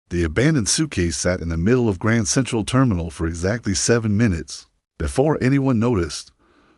The abandoned suitcase sat in the middle of Grand Central Terminal for exactly 7 minutes. Before anyone noticed,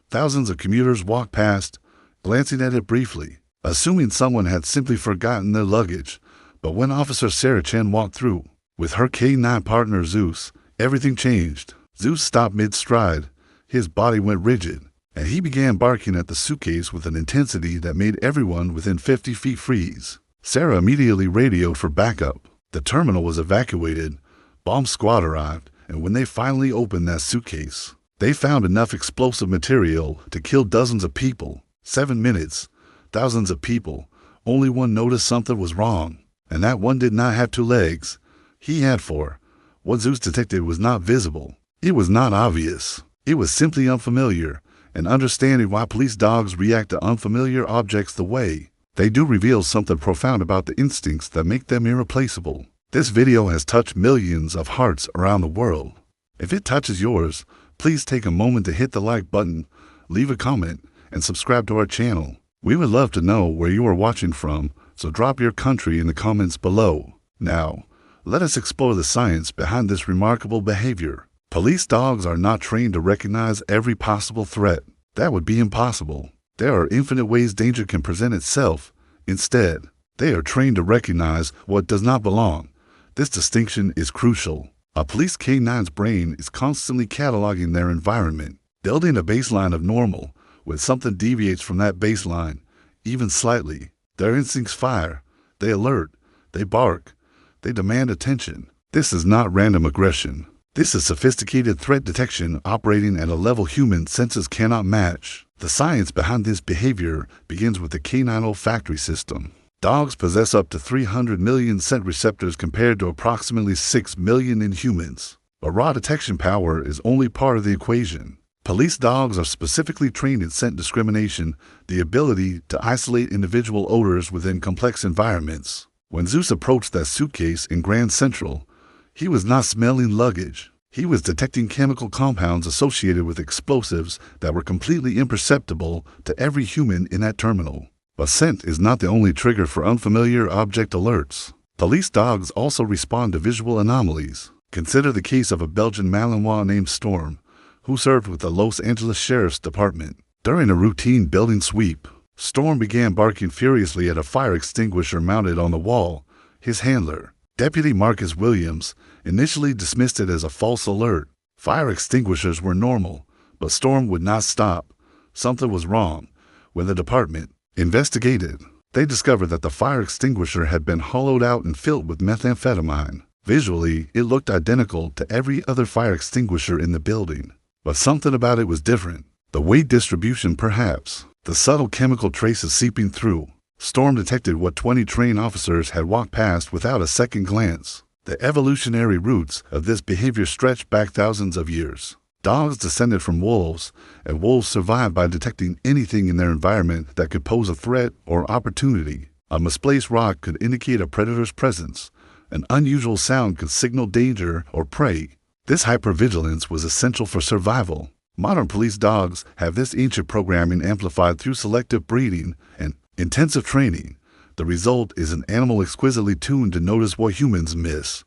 thousands of commuters walked past, glancing at it briefly, assuming someone had simply forgotten their luggage. But when Officer Sarah Chen walked through, with her K9 partner Zeus, everything changed. Zeus stopped mid-stride, his body went rigid, and he began barking at the suitcase with an intensity that made everyone within 50 feet freeze. Sarah immediately radioed for backup. The terminal was evacuated, bomb squad arrived, and when they finally opened that suitcase, they found enough explosive material to kill dozens of people. 7 minutes, thousands of people. Only one noticed something was wrong, and that one did not have 2 legs. He had 4. What Zeus detected was not visible. It was not obvious. It was simply unfamiliar, and understanding why police dogs react to unfamiliar objects the way they do reveals something profound about the instincts that make them irreplaceable. This video has touched millions of hearts around the world. If it touches yours, please take a moment to hit the like button, leave a comment, and subscribe to our channel. We would love to know where you are watching from, so drop your country in the comments below. Now, let us explore the science behind this remarkable behavior. Police dogs are not trained to recognize every possible threat. That would be impossible. There are infinite ways danger can present itself. Instead, they are trained to recognize what does not belong. This distinction is crucial. A police K9's brain is constantly cataloging their environment, building a baseline of normal. When something deviates from that baseline, even slightly, their instincts fire. They alert, they bark, they demand attention. This is not random aggression. This is sophisticated threat detection operating at a level human senses cannot match. The science behind this behavior begins with the canine olfactory system. Dogs possess up to 300 million scent receptors compared to approximately 6 million in humans. But raw detection power is only part of the equation. Police dogs are specifically trained in scent discrimination, the ability to isolate individual odors within complex environments. When Zeus approached that suitcase in Grand Central, he was not smelling luggage. He was detecting chemical compounds associated with explosives that were completely imperceptible to every human in that terminal. But scent is not the only trigger for unfamiliar object alerts. Police dogs also respond to visual anomalies. Consider the case of a Belgian Malinois named Storm, who served with the Los Angeles Sheriff's Department. During a routine building sweep, Storm began barking furiously at a fire extinguisher mounted on the wall. His handler, Deputy Marcus Williams, initially dismissed it as a false alert. Fire extinguishers were normal, but Storm would not stop. Something was wrong. When the department investigated, they discovered that the fire extinguisher had been hollowed out and filled with methamphetamine. Visually, it looked identical to every other fire extinguisher in the building. But something about it was different. The weight distribution, perhaps. The subtle chemical traces seeping through. Storm detected what 20 trained officers had walked past without a second glance. The evolutionary roots of this behavior stretched back thousands of years. Dogs descended from wolves, and wolves survived by detecting anything in their environment that could pose a threat or opportunity. A misplaced rock could indicate a predator's presence. An unusual sound could signal danger or prey. This hypervigilance was essential for survival. Modern police dogs have this ancient programming amplified through selective breeding and intensive training. The result is an animal exquisitely tuned to notice what humans miss.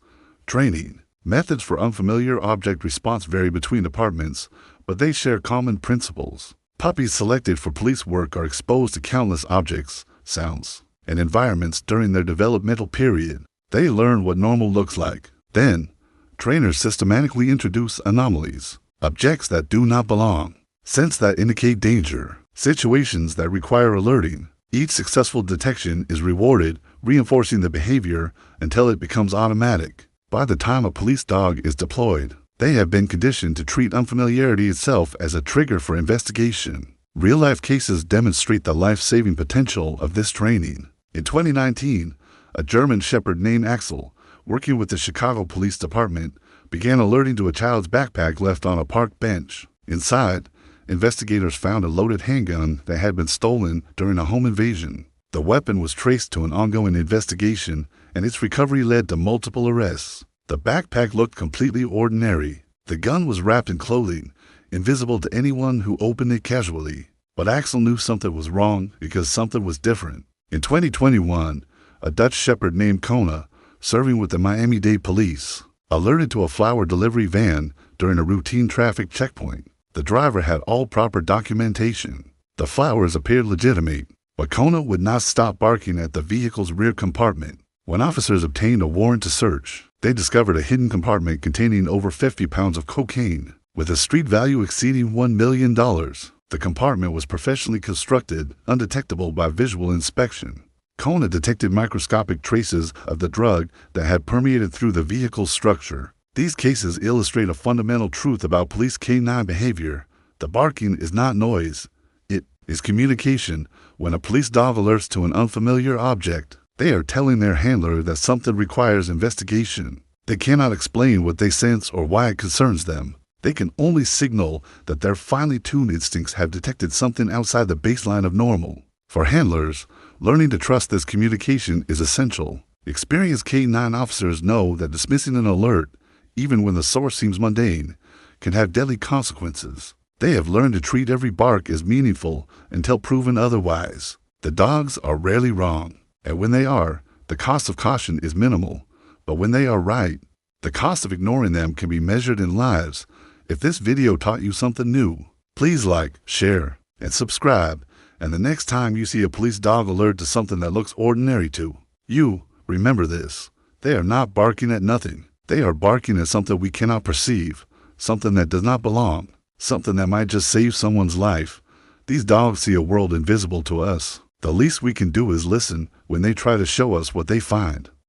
Training. Methods for unfamiliar object response vary between departments, but they share common principles. Puppies selected for police work are exposed to countless objects, sounds, and environments during their developmental period. They learn what normal looks like. Then, trainers systematically introduce anomalies, objects that do not belong, scents that indicate danger, situations that require alerting. Each successful detection is rewarded, reinforcing the behavior until it becomes automatic. By the time a police dog is deployed, they have been conditioned to treat unfamiliarity itself as a trigger for investigation. Real-life cases demonstrate the life-saving potential of this training. In 2019, a German shepherd named Axel, working with the Chicago Police Department, began alerting to a child's backpack left on a park bench. Inside, investigators found a loaded handgun that had been stolen during a home invasion. The weapon was traced to an ongoing investigation, and its recovery led to multiple arrests. The backpack looked completely ordinary. The gun was wrapped in clothing, invisible to anyone who opened it casually. But Axel knew something was wrong because something was different. In 2021, a Dutch shepherd named Kona serving with the Miami-Dade Police, alerted to a flower delivery van during a routine traffic checkpoint. The driver had all proper documentation. The flowers appeared legitimate, but Kona would not stop barking at the vehicle's rear compartment. When officers obtained a warrant to search, they discovered a hidden compartment containing over 50 pounds of cocaine, with a street value exceeding $1 million. The compartment was professionally constructed, undetectable by visual inspection. Kona detected microscopic traces of the drug that had permeated through the vehicle's structure. These cases illustrate a fundamental truth about police canine behavior. The barking is not noise. It is communication. When a police dog alerts to an unfamiliar object, they are telling their handler that something requires investigation. They cannot explain what they sense or why it concerns them. They can only signal that their finely tuned instincts have detected something outside the baseline of normal. For handlers, learning to trust this communication is essential. Experienced K-9 officers know that dismissing an alert, even when the source seems mundane, can have deadly consequences. They have learned to treat every bark as meaningful until proven otherwise. The dogs are rarely wrong, and when they are, the cost of caution is minimal. But when they are right, the cost of ignoring them can be measured in lives. If this video taught you something new, please like, share, and subscribe. And the next time you see a police dog alert to something that looks ordinary to you, remember this. They are not barking at nothing. They are barking at something we cannot perceive, something that does not belong, something that might just save someone's life. These dogs see a world invisible to us. The least we can do is listen when they try to show us what they find.